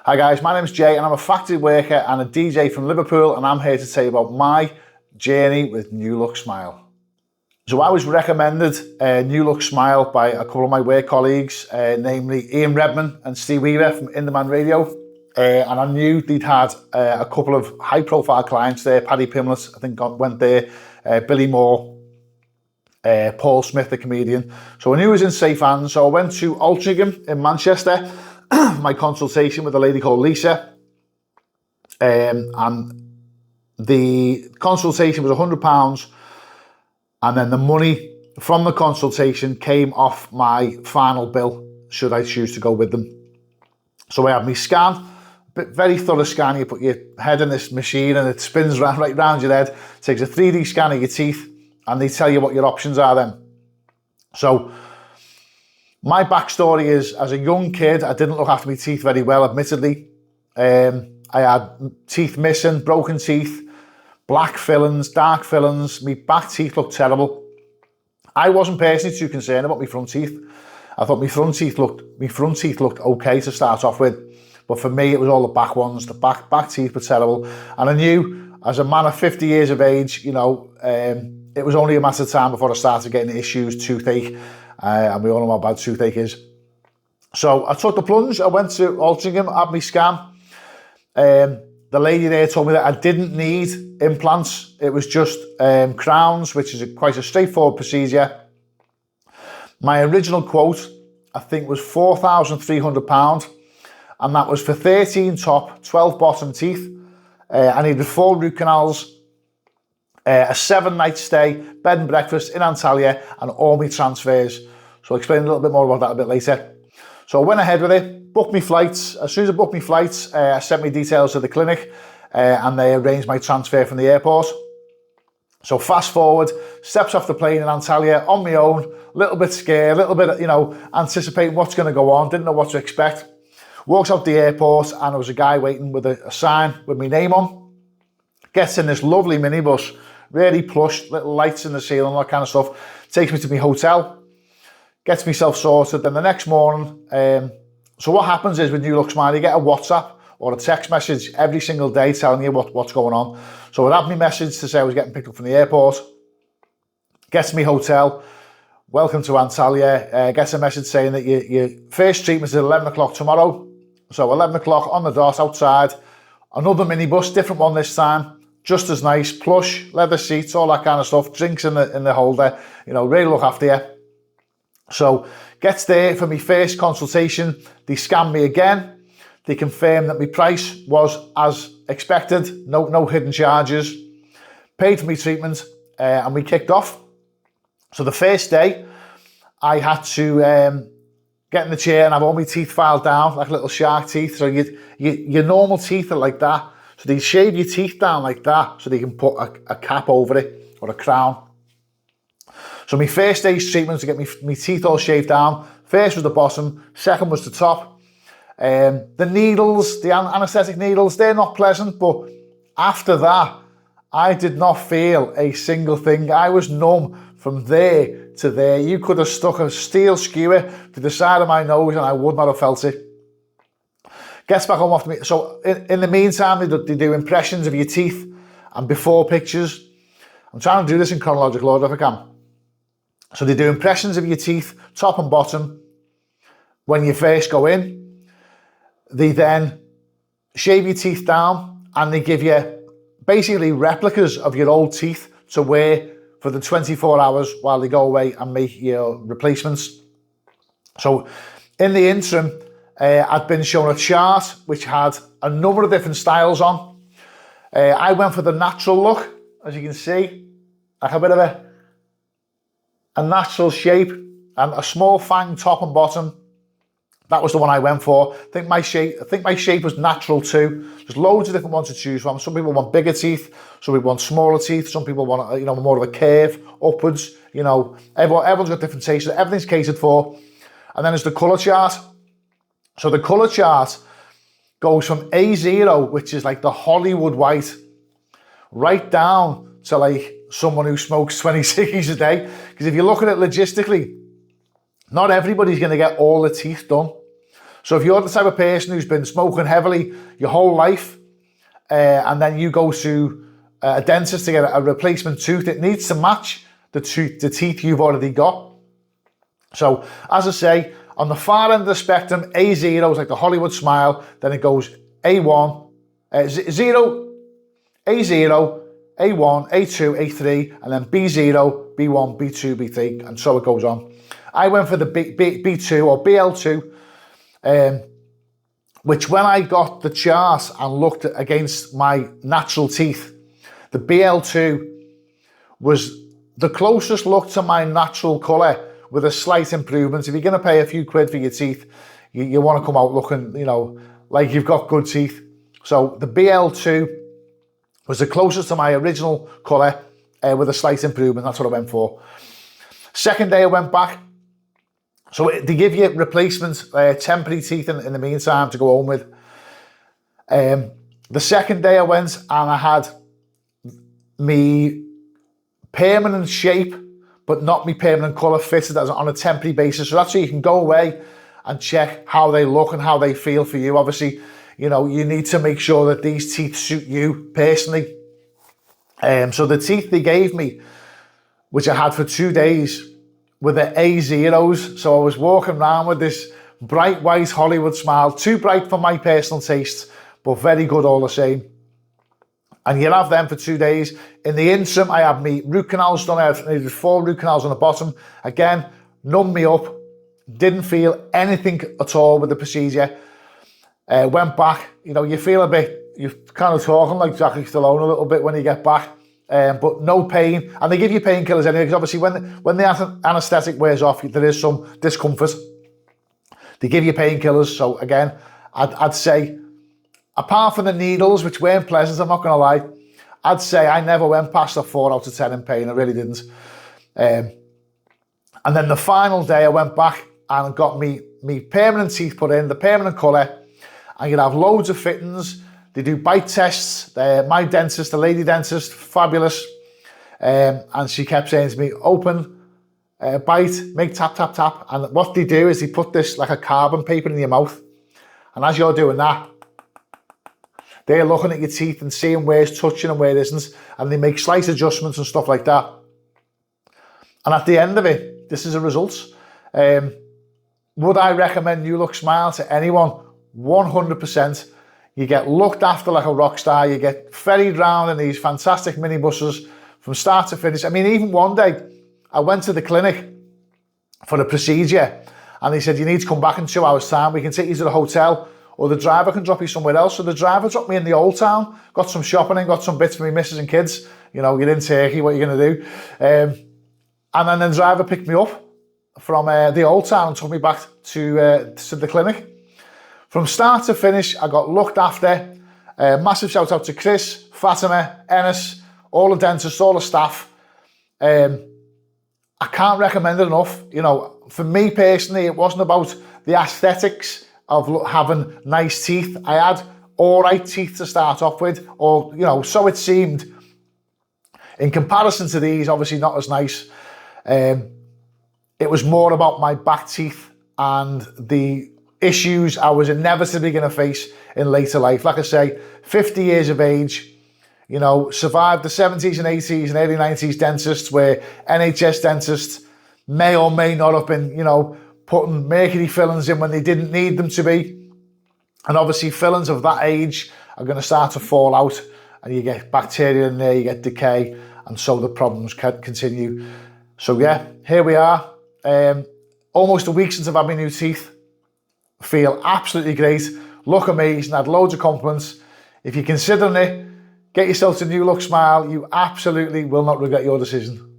Hi guys, my name is Jay and I'm a factory worker and a DJ from Liverpool, and I'm here to tell you about my journey with New Look Smile. So I was recommended New Look Smile by a couple of my work colleagues, namely Ian Redman and Steve Weaver from In Demand Radio. And I knew they'd had a couple of high profile clients there. Paddy Pimlett, I think, went there, Billy Moore, Paul Smith, the comedian. So I knew he was in safe hands. So I went to Altrincham in Manchester, my consultation with a lady called Lisa. And the consultation was £100. And then the money from the consultation came off my final bill, should I choose to go with them. So I had my scan, very thorough scan. You put your head in this machine and it spins right round your head, takes a 3D scan of your teeth, and they tell you what your options are then. So my backstory is, as a young kid, I didn't look after my teeth very well, admittedly. I had teeth missing, broken teeth, black fillings, dark fillings. My back teeth looked terrible. I wasn't personally too concerned about my front teeth. I thought my front teeth looked okay to start off with. But for me, it was all the back ones. The back teeth were terrible. And I knew, as a man of 50 years of age, you know, it was only a matter of time before I started getting issues, toothache. And we all know how bad toothache is. So I took the plunge. I went to Altrincham, had my scan. The lady there told me that I didn't need implants. It was just crowns, which is quite a straightforward procedure. My original quote, I think, was £4,300. And that was for 13 top, 12 bottom teeth. I needed 4 root canals, a 7-night stay, bed and breakfast in Antalya, and all my transfers. So I'll explain a little bit more about that a bit later. So I went ahead with it, booked my flights. As soon as I booked my flights, I sent my details to the clinic and they arranged my transfer from the airport. So fast forward, steps off the plane in Antalya on my own, a little bit scared, a little bit, you know, anticipating what's going to go on, didn't know what to expect. Walks out the airport and there was a guy waiting with a sign with my name on. Gets in this lovely minibus, really plush, little lights in the ceiling, all that kind of stuff. Takes me to my hotel, gets myself sorted. Then the next morning, so what happens is with New Look Smile, you get a WhatsApp or a text message every single day telling you what's going on. So I had my message to say I was getting picked up from the airport. Gets to my hotel. Welcome to Antalya. Gets a message saying that your first treatment is at 11 o'clock tomorrow. So 11 o'clock on the dot outside. Another minibus, different one this time. Just as nice, plush, leather seats, all that kind of stuff. Drinks in the holder. You know, really look after you. So gets there for my first consultation. They scan me again. They confirm that my price was as expected. No hidden charges. Paid for my treatment and we kicked off. So the first day, I had to get in the chair and have all my teeth filed down like little shark teeth. So your normal teeth are like that. So they shave your teeth down like that so they can put a cap over it or a crown. So my first day's treatment to get my teeth all shaved down. First was the bottom, second was the top. The needles, the anaesthetic needles, they're not pleasant, but after that, I did not feel a single thing. I was numb from there to there. You could have stuck a steel skewer to the side of my nose and I would not have felt it. Gets back home after me. So in the meantime, they do impressions of your teeth and before pictures. I'm trying to do this in chronological order if I can. So they do impressions of your teeth, top and bottom, when you first go in. They then shave your teeth down and they give you basically replicas of your old teeth to wear for the 24 hours while they go away and make your replacements. So in the interim, I'd been shown a chart which had a number of different styles on. I went for the natural look, as you can see, like a bit of a natural shape and a small fang top and bottom. That was the one I went for. I think my shape was natural too. There's loads of different ones to choose from. Some people want bigger teeth, some people want smaller teeth, some people want, you know, more of a curve upwards. You know, everyone's got different tastes. Everything's catered for. And then there's the colour chart. So the colour chart goes from A0, which is like the Hollywood white, right down to like someone who smokes 20 ciggies a day. Because if you look at it logistically, not everybody's going to get all the teeth done. So if you're the type of person who's been smoking heavily your whole life, and then you go to a dentist to get a replacement tooth, it needs to match the teeth you've already got. So as I say, on the far end of the spectrum, A0 is like the Hollywood smile, then it goes A1, A0, A1, A2, A3, and then B0, B1, B2, B3, and so it goes on. I went for the B2 or BL2, which when I got the chart and looked against my natural teeth, the BL2 was the closest look to my natural colour with a slight improvement. If you're going to pay a few quid for your teeth, you want to come out looking, like you've got good teeth. So the BL2 was the closest to my original colour with a slight improvement. That's what I went for. Second day I went back. So they give you replacement temporary teeth in the meantime to go home with. The second day I went and I had me permanent shape, but not me permanent colour fitted as on a temporary basis. So that's so you can go away and check how they look and how they feel for you. Obviously, you need to make sure that these teeth suit you personally. So the teeth they gave me, which I had for 2 days, were the A0s. So I was walking around with this bright white Hollywood smile, too bright for my personal taste, but very good all the same. And you have them for 2 days. In the interim, I had my root canals done. I needed 4 root canals on the bottom. Again, numbed me up. Didn't feel anything at all with the procedure. Went back. You feel a bit, you're kind of talking like Jackie Stallone a little bit when you get back. But no pain. And they give you painkillers anyway, because obviously when the anaesthetic wears off, there is some discomfort. They give you painkillers. So again, I'd say, apart from the needles, which weren't pleasant, I'm not going to lie, I'd say I never went past a 4 out of 10 in pain. I really didn't. And then the final day, I went back and got me permanent teeth put in, the permanent colour. And you'd have loads of fittings. They do bite tests. My dentist, the lady dentist, fabulous. And she kept saying to me, open, bite, make tap, tap, tap. And what they do is they put this like a carbon paper in your mouth. And as you're doing that, they're looking at your teeth and seeing where it's touching and where it isn't. And they make slight adjustments and stuff like that. And at the end of it, this is the results. Would I recommend New Look Smile to anyone? 100%. You get looked after like a rock star. You get ferried round in these fantastic minibuses from start to finish. I mean, even one day, I went to the clinic for a procedure and they said, you need to come back in 2 hours' time. We can take you to the hotel or the driver can drop you somewhere else. So the driver dropped me in the old town, got some shopping in, got some bits for me missus and kids. You're in Turkey, what are you going to do? And then the driver picked me up from the old town and took me back to the clinic. From start to finish, I got looked after. Massive shout out to Chris, Fatima, Ennis, all the dentists, all the staff. I can't recommend it enough. For me personally, it wasn't about the aesthetics of having nice teeth. I had all right teeth to start off with, or, so it seemed. In comparison to these, obviously not as nice. It was more about my back teeth and the issues I was inevitably going to face in later life. Like I say, 50 years of age, survived the 70s and 80s and early 90s dentists where NHS dentists may or may not have been, putting mercury fillings in when they didn't need them to be. And obviously fillings of that age are going to start to fall out and you get bacteria in there, you get decay, and so the problems can continue. So yeah, here we are. Almost a week since I've had my new teeth. Feel absolutely great, look amazing, had loads of compliments. If you're considering it, get yourself a New Look Smile. You absolutely will not regret your decision.